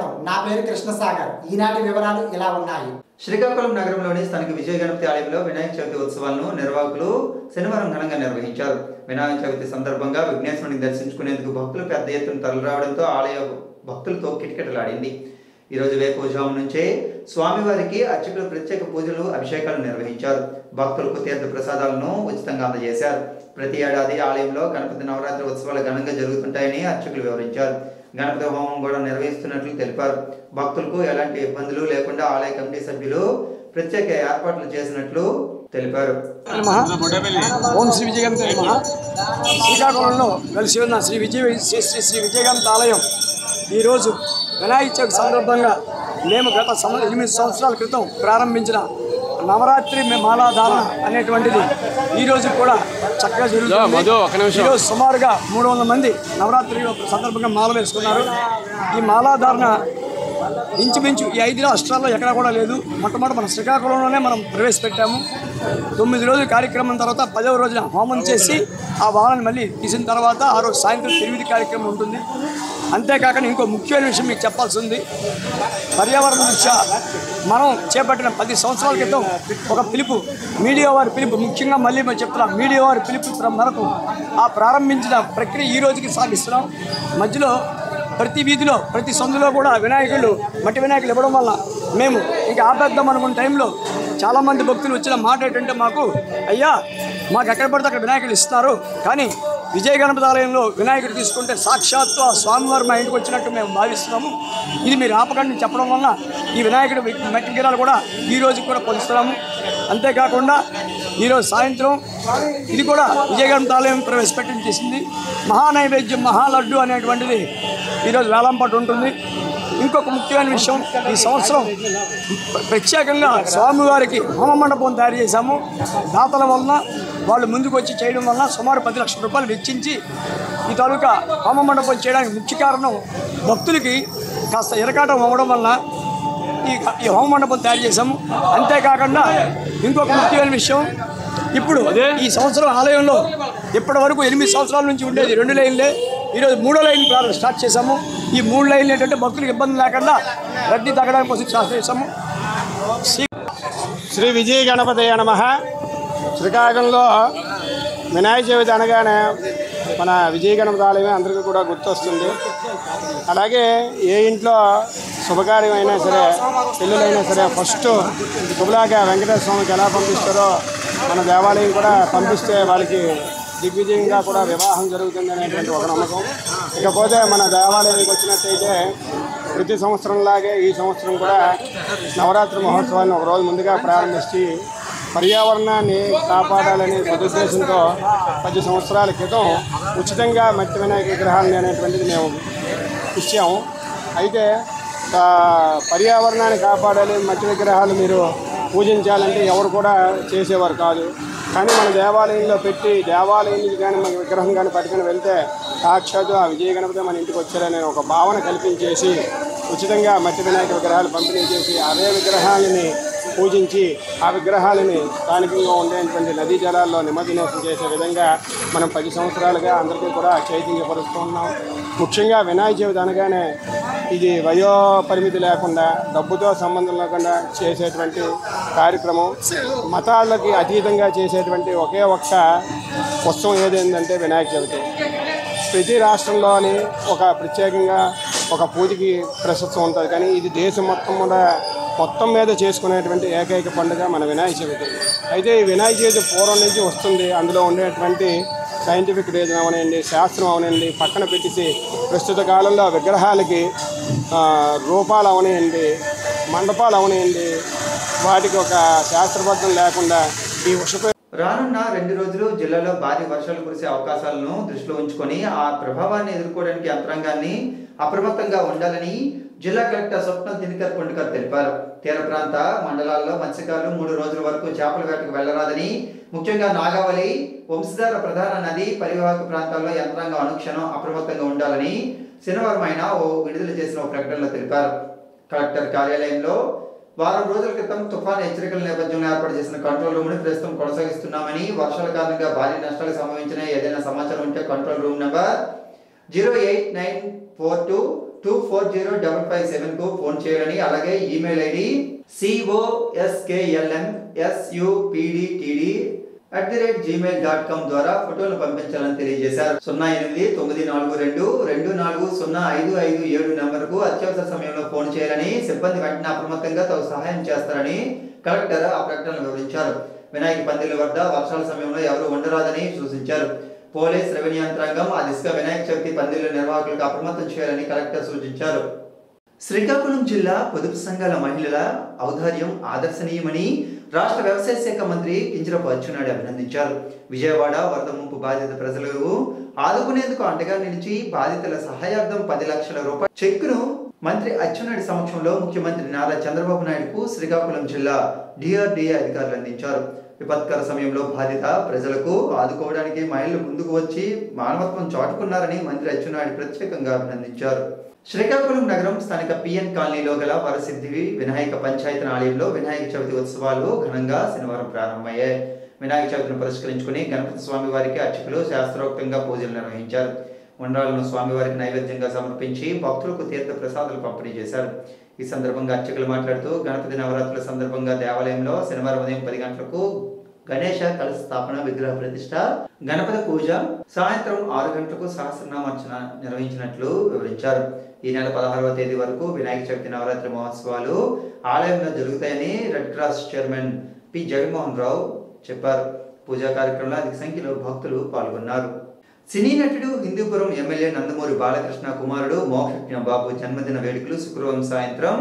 స్వాగతం. నా పేరు కృష్ణసాగర్. ఈనాటి వివరాలు ఇలా ఉన్నాయి. శ్రీకాకుళం నగరంలోని స్థానిక విజయ గణపతి ఆలయంలో వినాయక చవితి ఉత్సవాలను నిర్వాహకులు శనివారం ఘనంగా నిర్వహించారు. వినాయక చవితి సందర్భంగా విఘ్నేశ్వరుని దర్శించుకునేందుకు భక్తులు పెద్ద ఎత్తున తరలిరావడంతో ఆలయ భక్తులతో కిటకిటలాడింది. ఈరోజు వేకువజాము నుంచే స్వామివారికి అర్చకులు ప్రత్యేక పూజలు, అభిషేకాలు నిర్వహించారు. భక్తులకు తీర్థ ప్రసాదాలను ఉచితంగా అందజేశారు. ప్రతి ఏడాది ఆలయంలో గణపతి నవరాత్రి ఉత్సవాలు ఘనంగా జరుగుతుంటాయని అర్చకులు వివరించారు. గణపతి హోమం కూడా నిర్వహిస్తున్నట్లు తెలిపారు. భక్తులకు ఎలాంటి ఇబ్బందులు లేకుండా ఆలయ కమిటీ సభ్యులు ప్రత్యేక ఏర్పాట్లు చేసినట్లు తెలిపారు. ఓం శ్రీ విజయగణపతి నమః. శ్రీకాకుళంలో కలిసి ఉన్న శ్రీ విజయగణపతి ఆలయం ఈరోజు వినాయక చవితి సందర్భంగా మేము గత 8 సంవత్సరాల క్రితం ప్రారంభించిన నవరాత్రి మాలాధారణ అనేటువంటిది ఈరోజు కూడా చక్కగా జరుగుతుంది. ఈరోజు సుమారుగా 300 మంది నవరాత్రి సందర్భంగా మాల వేసుకున్నారు. ఈ మాలాధారణ ఇంచుమించు ఈ 5 రాష్ట్రాల్లో ఎక్కడా కూడా లేదు. మొట్టమొదటి మన శ్రీకాకుళంలోనే మనం ప్రవేశపెట్టాము. 9 రోజుల కార్యక్రమం తర్వాత 10వ రోజున హోమం చేసి ఆ వాళ్ళని మళ్ళీ తీసిన తర్వాత ఆ రోజు సాయంత్రం తిరిగి కార్యక్రమం ఉంటుంది. అంతేకాకుండా ఇంకో ముఖ్యమైన విషయం మీకు చెప్పాల్సి ఉంది. పర్యావరణ దృష్ట్యా మనం చేపట్టిన 10 సంవత్సరాల క్రితం ఒక పిలుపు, మీడియా వారి పిలుపు, ముఖ్యంగా మళ్ళీ మనం చెప్తున్నాం, మీడియా వారి పిలుపు మనకు ఆ ప్రారంభించిన ప్రక్రియ ఈ రోజుకి సాగిస్తున్నాం. మధ్యలో ప్రతి వీధిలో ప్రతి సందులో కూడా మట్టి వినాయకులు ఇవ్వడం వల్ల మేము ఇంకా ఆపేద్దాం అనుకున్న టైంలో చాలామంది భక్తులు వచ్చిన మాట ఏంటంటే, అయ్యా మాకు ఎక్కడ పడితే అక్కడ వినాయకులు ఇస్తున్నారు, కానీ విజయ గణపతి ఆలయంలో వినాయకుడు తీసుకుంటే సాక్షాత్తు ఆ స్వామివారు మా ఇంటికి వచ్చినట్టు మేము భావిస్తున్నాము. ఇది మీరు ఆపకండి చెప్పడం వలన ఈ వినాయకుడు మట్టి విగ్రహాలు కూడా ఈ రోజుకి కూడా పొందుతున్నాము. అంతేకాకుండా ఈరోజు సాయంత్రం ఇది కూడా విజయ గణపతి ఆలయం ప్రవేశపెట్టించేసింది. మహానైవేద్యం మహాలడ్డు అనేటువంటిది ఈరోజు వేలంపాటు ఉంటుంది. ఇంకొక ముఖ్యమైన విషయం, ఈ సంవత్సరం ప్రత్యేకంగా స్వామివారికి హోమ మండపం తయారు చేశాము. దాతల వలన వాళ్ళు ముందుకు వచ్చి చేయడం వలన సుమారు 10 లక్షల రూపాయలు వెచ్చించి ఈ తాలూకా హోమ మండపం చేయడానికి ముఖ్య కారణం భక్తులకి కాస్త ఇరకాటం అవ్వడం వలన ఈ హోమ మండపం తయారు చేశాము. అంతేకాకుండా ఇంకొక ముఖ్యమైన విషయం, ఇప్పుడు ఈ సంవత్సరం ఆలయంలో ఇప్పటి వరకు 8 సంవత్సరాల నుంచి ఉండేది 2 లైన్లే. ఈరోజు 3వ లైన్ స్టార్ట్ చేశాము. ఈ 3 లైన్లు ఏంటంటే భక్తులకు ఇబ్బంది లేకుండా రద్దీ తగ్గడానికి కోసం స్టార్ట్ చేశాము. శ్రీ విజయ గణపతి నమః. శ్రీకాకుళంలో వినాయక చవితి అనగానే మన విజయ గణపతి ఆలయమే అందరికీ కూడా గుర్తొస్తుంది. అలాగే ఏ ఇంట్లో శుభకార్యం అయినా సరే, పెళ్ళిళ్ళైనా సరే, ఫస్ట్ శుభలాగా వెంకటేశ్వర స్వామికి ఎలా పంపిస్తారో మన దేవాలయం కూడా పంపిస్తే వాళ్ళకి దిగ్విజయంగా కూడా వివాహం జరుగుతుంది అనేటువంటి ఒక నమ్మకం. ఇకపోతే మన దేవాలయానికి వచ్చినట్టయితే ప్రతి సంవత్సరంలాగే ఈ సంవత్సరం కూడా నవరాత్రి మహోత్సవాన్ని ఒక రోజు ముందుగా ప్రారంభించి పర్యావరణాన్ని కాపాడాలనే సదుద్దేశంతో 10 సంవత్సరాల క్రితం ఉచితంగా మట్టి వినాయక విగ్రహాలని అనేటువంటిది మేము ఇచ్చాము. అయితే పర్యావరణాన్ని కాపాడాలి, మట్టి విగ్రహాలు మీరు పూజించాలంటే ఎవరు కూడా చేసేవారు కాదు. కానీ మన దేవాలయంలో పెట్టి దేవాలయం నుంచి కానీ మన విగ్రహం కానీ పట్టుకుని వెళ్తే సాక్షాత్తు ఆ విజయ గణపతి మన ఇంటికి వచ్చారనే ఒక భావన కల్పించేసి ఉచితంగా మట్టి వినాయక విగ్రహాలు పంపిణీ చేసి అదే విగ్రహాలని పూజించి ఆ విగ్రహాలని స్థానికంగా ఉండేటువంటి నదీ జలాల్లో నిమజ్జనం చేసే విధంగా మనం 10 సంవత్సరాలుగా అందరికీ కూడా చైతన్యపరుస్తూ ఉన్నాం. ముఖ్యంగా వినాయక చవితి అనగానే ఇది వయో పరిమితి లేకుండా, డబ్బుతో సంబంధం లేకుండా చేసేటువంటి కార్యక్రమం, మతాలకి అతీతంగా చేసేటువంటి ఒకే ఒక్క ఉత్సవం ఏదేంటంటే వినాయక చవితి. ప్రతి రాష్ట్రంలోని ఒక ప్రత్యేకంగా ఒక పూజకి ప్రశస్తం ఉంటుంది, కానీ ఇది దేశం మొత్తం మీద చేసుకునేటువంటి ఏకైక పండుగ మన వినాయక చవితి. అయితే ఈ వినాయక చవితి పూర్వం నుంచి వస్తుంది. అందులో ఉండేటువంటి సైంటిఫిక్ రీజన్ అవనండి, శాస్త్రం అవనండి పక్కన పెట్టేసి ప్రస్తుత కాలంలో విగ్రహాలకి రూపాలు అవనండి, మండపాలు అవనండి, వాటికి ఒక శాస్త్రబద్ధం లేకుండా ఈ రానున్న 2 రోజులు జిల్లాలో భారీ వర్షాలు కురిసే అవకాశాలను దృష్టిలో ఉంచుకొని ఆ ప్రభావాన్ని ఎదుర్కోవడానికి యంత్రాంగాన్ని అప్రమత్తంగా ఉండాలని జిల్లా కలెక్టర్ స్వప్న దినకర్ పొండుకర్ తెలిపారు. తీర ప్రాంత మండలాల్లో మత్స్యకారులు 3 రోజుల వరకు చేపల వేటకు వెళ్లరాదని, ముఖ్యంగా నాగావళి, వంశధార ప్రధాన నది పరివాహక ప్రాంతాల్లో యంత్రాంగం అనుక్షణం అప్రమత్తంగా ఉండాలని శనివారం ఆయన విడుదల చేసిన ప్రకటనలో తెలిపారు. కలెక్టర్ కార్యాలయంలో వారం రోజుల క్రితం తుఫాను హెచ్చరికల నేపథ్యంలో ఏర్పాటు చేసిన కంట్రోల్ రూమ్ ని ప్రస్తుతం కొనసాగిస్తున్నామని, వర్షాల కారణంగా భారీ నష్టాలు సంభవించిన ఏదైనా సమాచారం ఉంటే కంట్రోల్ రూమ్ నంబర్ 08942 240557 ఫోన్ చేయాలని, అలాగే ఈమెయిల్ ఐడి COSKLMSUPDTD@gmail.com ద్వారా ఫోటోలు పంపించాలని తెలియజేశారు. 0889240557 నంబర్కు అత్యవసర సమయంలో ఫోన్ చేయాలని, సిబ్బంది వెంటనే అప్రమత్తంగా తగు సహాయం చేస్తారని కలెక్టర్ ఆ ప్రకటనలో వివరించారు. వినాయక పందిళ్ల వద్ద వర్షాల సమయంలో ఎవరు ఉండరాదని సూచించారు. పోలీస్, రెవెన్యూ యంత్రాంగం ఆ దిశగా వినాయక చవితి పందిళ్ల నిర్వాహకులకు అప్రమత్తం చేయాలని కలెక్టర్ సూచించారు. శ్రీకాకుళం జిల్లా పొదుపు సంఘాల మహిళల ఔదార్యం ఆదర్శనీయమని రాష్ట్ర వ్యవసాయ శాఖ మంత్రి కింజరాపు అచ్చెన్నాయుడు అభినందించారు. విజయవాడ వరద ముంపు బాధిత ప్రజలకు ఆదుకునేందుకు అండగా నిలిచి బాధితుల సహాయార్థం 10 లక్షల రూపాయల చెక్కును మంత్రి అచ్చెన్నాయుడు సమక్షంలో ముఖ్యమంత్రి నారా చంద్రబాబు నాయుడుకు శ్రీకాకుళం జిల్లా DRDA అధికారులు అందించారు. విపత్కర సమయంలో బాధిత ప్రజలకు ఆదుకోవడానికి మహిళలు ముందుకు వచ్చి మానవత్వం చాటుకున్నారని మంత్రి అచ్చెన్నాయుడు ప్రత్యేకంగా అభినందించారు. శ్రీకాకుళం నగరం స్థానిక PN కాలనీలో గల వరసిద్ధి వినాయక పంచాయతీ ఆలయంలో వినాయక చవితి ఉత్సవాలు ఘనంగా శనివారం ప్రారంభమయ్యాయి. వినాయక చవితిని పురస్కరించుకుని గణపతి స్వామి వారికి అర్చకులు శాస్త్రోక్తంగా పూజలు నిర్వహించారు. ఉండ్రాలను స్వామివారికి నైవేద్యంగా సమర్పించి భక్తులకు తీర్థ ప్రసాదాలు పంపిణీ చేశారు. ఈ సందర్భంగా అర్చకులు మాట్లాడుతూ గణపతి నవరాత్రుల సందర్భంగా దేవాలయంలో శనివారం ఉదయం 10 గంటలకు గణేష కలశ స్థాపన, విగ్రహ ప్రతిష్ట, గణపతి పూజ, సాయంత్రం 6 గంటలకు సహస్రనామార్చన నిర్వహించినట్లు వివరించారు. ఈ నెల 16వ తేదీ వరకు వినాయక చవితి నవరాత్రి మహోత్సవాలు ఆలయంలో జరుగుతాయని Red Cross chairman P Jaganmohan Rao చెప్పారు. పూజా కార్యక్రమంలో అధిక సంఖ్యలో భక్తులు పాల్గొన్నారు. సినీ నటుడు హిందూపురం ఎమ్మెల్యే నందమూరి బాలకృష్ణ కుమారుడు మోక్షజ్ఞ బాబు జన్మదిన వేడుకలు శుక్రవారం సాయంత్రం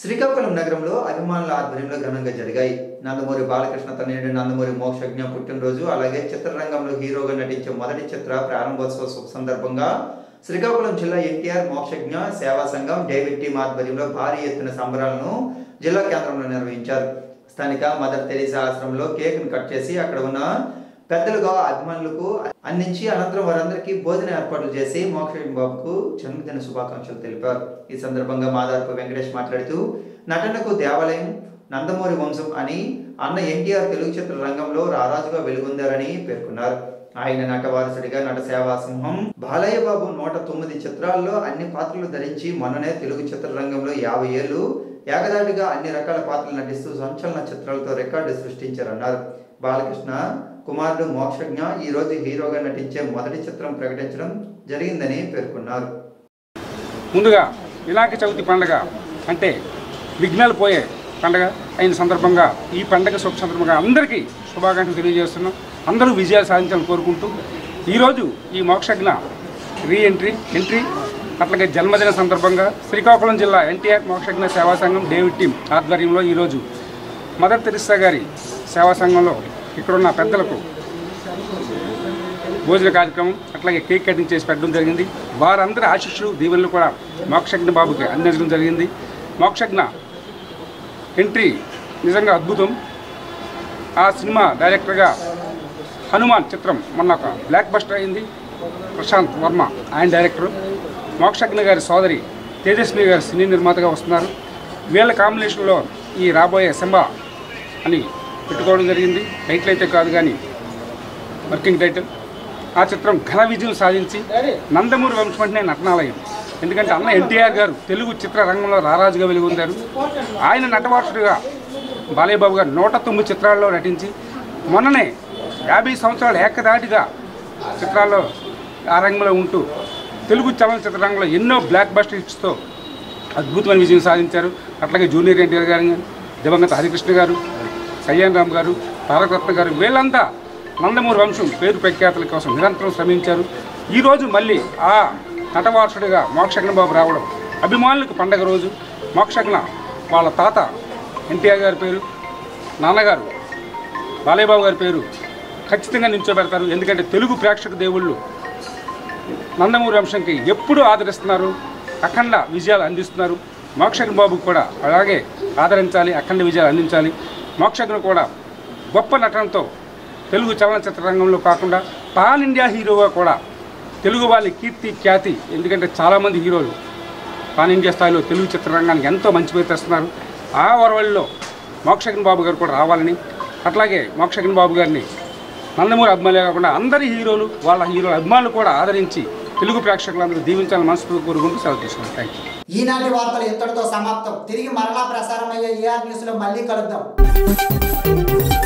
శ్రీకాకుళం నగరంలో అభిమానుల ఆధ్వర్యంలో ఘనంగా జరిగాయి. నందమూరి బాలకృష్ణ తనయుడు నందమూరి మోక్షజ్ఞ పుట్టినరోజు, అలాగే చిత్రరంగంలో హీరోగా నటించే మొదటి చిత్ర ప్రారంభోత్సవ సందర్భంగా శ్రీకాకుళం జిల్లా NTR మోక్షజ్ఞ సేవా సంఘం డేవిడ్ టీమ్ ఆధ్వర్యంలో భారీ ఎత్తున సంబరాలను జిల్లా కేంద్రంలో నిర్వహించారు. స్థానిక మదర్ తెరీసా ఆశ్రమంలో కేక్ ను కట్ చేసి అక్కడ ఉన్న పెద్దలుగా అభిమానులకు అందించి అనంతరం వారందరికీ భోజన ఏర్పాట్లు చేసి మోక్షజ్ఞ బాబుకు జన్మదిన శుభాకాంక్షలు తెలిపారు. ఈ సందర్భంగా మాదారపు వెంకటేష్ మాట్లాడుతూ నటనకు దేవాలయం నందమూరి వంశం అని అన్న NTR తెలుగు చిత్ర రంగంలో రారాజుగా వెలుగొందారని పేర్కొన్నారు. ఆయన నట వారసుడిగా నట సేవా సింహం బాలయ్య బాబు 109 చిత్రాల్లో అన్ని పాత్రలు ధరించి మొన్ననే తెలుగు చిత్రరంగంలో 50 ఏళ్లు ఏకదాటిగా అన్ని రకాల పాత్రలు నటిస్తూ సంచలన చిత్రాలతో రికార్డు సృష్టించారన్నారు. బాలకృష్ణ కుమారుడు మోక్షజ్ఞ ఈ రోజు హీరోగా నటించే మొదటి చిత్రం ప్రకటించడం జరిగిందని పేర్కొన్నారు. ముందుగా వినాయక చవితి పండుగ అంటే విఘ్నాలు పోయే పండుగ అయిన సందర్భంగా ఈ పండుగ శుభ సందర్భంగా అందరికీ శుభాకాంక్షలు తెలియజేస్తున్నాం. అందరూ విజయాలు సాధించాలని కోరుకుంటూ ఈరోజు ఈ మోక్షజ్ఞ ఎంట్రీ అట్లాగే జన్మదిన సందర్భంగా శ్రీకాకుళం జిల్లా NTR మోక్షజ్ఞ సేవా సంఘం డేవిడ్ టీమ్ ఆధ్వర్యంలో ఈరోజు మదర్ తెరీసా గారి సేవా సంఘంలో ఇక్కడున్న పెద్దలకు భోజన కార్యక్రమం అట్లాగే కేక్ కటింగ్ చేసి పెట్టడం జరిగింది. వారందరి ఆశీస్సులు దీవెనలు కూడా మోక్షజ్ఞ బాబుకి అందించడం జరిగింది. మోక్షజ్ఞ ఎంట్రీ నిజంగా అద్భుతం. ఆ సినిమా డైరెక్టర్గా హనుమాన్ చిత్రం మొన్న ఒక బ్లాక్ బస్టర్ అయింది. ప్రశాంత్ వర్మ ఆయన డైరెక్టరు. మోక్షజ్ఞ గారి సోదరి తేజస్వి గారు సినీ నిర్మాతగా వస్తున్నారు. వీళ్ళ కాంబినేషన్లో ఈ రాబోయే సింబా అని పెట్టుకోవడం జరిగింది. టైటిల్ అయితే కాదు కానీ వర్కింగ్ టైటిల్. ఆ చిత్రం ఘన విజయం సాధించి నందమూరి వంశం అంటే నటనాలయం. ఎందుకంటే అన్న NTR గారు తెలుగు చిత్రరంగంలో రారాజుగా వెలుగొందారు. ఆయన నటవార్షుడిగా బాలయ్య బాబు గారు 109 చిత్రాల్లో నటించి మొన్ననే 50 సంవత్సరాలు ఏకదాటిగా చిత్రాల్లో ఆ రంగంలో ఉంటూ తెలుగు చలనచిత్ర రంగంలో ఎన్నో బ్లాక్ బస్టర్ హిట్స్తో అద్భుతమైన విజయం సాధించారు. అట్లాగే జూనియర్ NTR గారు, దివంగత హరికృష్ణ గారు, కళ్యాణ్ రామ్ గారు, తారకరత్న గారు వీళ్ళంతా నందమూరి వంశం పేరు ప్రఖ్యాతుల కోసం నిరంతరం శ్రమించారు. ఈరోజు మళ్ళీ ఆ నటవార్షుడిగా మోక్షజ్ఞ బాబు రావడం అభిమానులకు పండగ రోజు. మోక్షజ్ఞ వాళ్ళ తాత NTR గారి పేరు, నాన్నగారు బాలయ్య బాబు గారి పేరు ఖచ్చితంగా నిల్చోబెడతారు. ఎందుకంటే తెలుగు ప్రేక్షక దేవుళ్ళు నందమూరి వంశంకి ఎప్పుడూ ఆదరిస్తున్నారు, అఖండ విజయాలు అందిస్తున్నారు. మోక్షజ్ఞ బాబుకు కూడా అలాగే ఆదరించాలి, అఖండ విజయాలు అందించాలి. మోక్షజ్ఞ కూడా గొప్ప నటనతో తెలుగు చలనచిత్ర రంగంలో కాకుండా పాన్ ఇండియా హీరోగా కూడా తెలుగు వాళ్ళ కీర్తి ఖ్యాతి, ఎందుకంటే చాలామంది హీరోలు పాన్ ఇండియా స్థాయిలో తెలుగు చిత్రరంగానికి ఎంతో మంచి పేరు తెస్తున్నారు. ఆ వరవల్లో మోక్షజ్ఞ బాబు గారు కూడా రావాలని, అట్లాగే మోక్షజ్ఞ బాబు గారిని నందమూరి అభిమానులే కాకుండా అందరి హీరోలు వాళ్ళ హీరోల అభిమానులు కూడా ఆదరించి తెలుగు ప్రేక్షకులందరూ దీవించాలని మనస్ఫూర్తిగా కోరుకుంటూ సెలవు తీసుకున్నాను. Thank you. ఈనాటి వార్తలు ఇంతటితో సమాప్తం. తిరిగి మరలా ప్రసారం అయ్యే ER న్యూస్లో మళ్ళీ కలుద్దాం.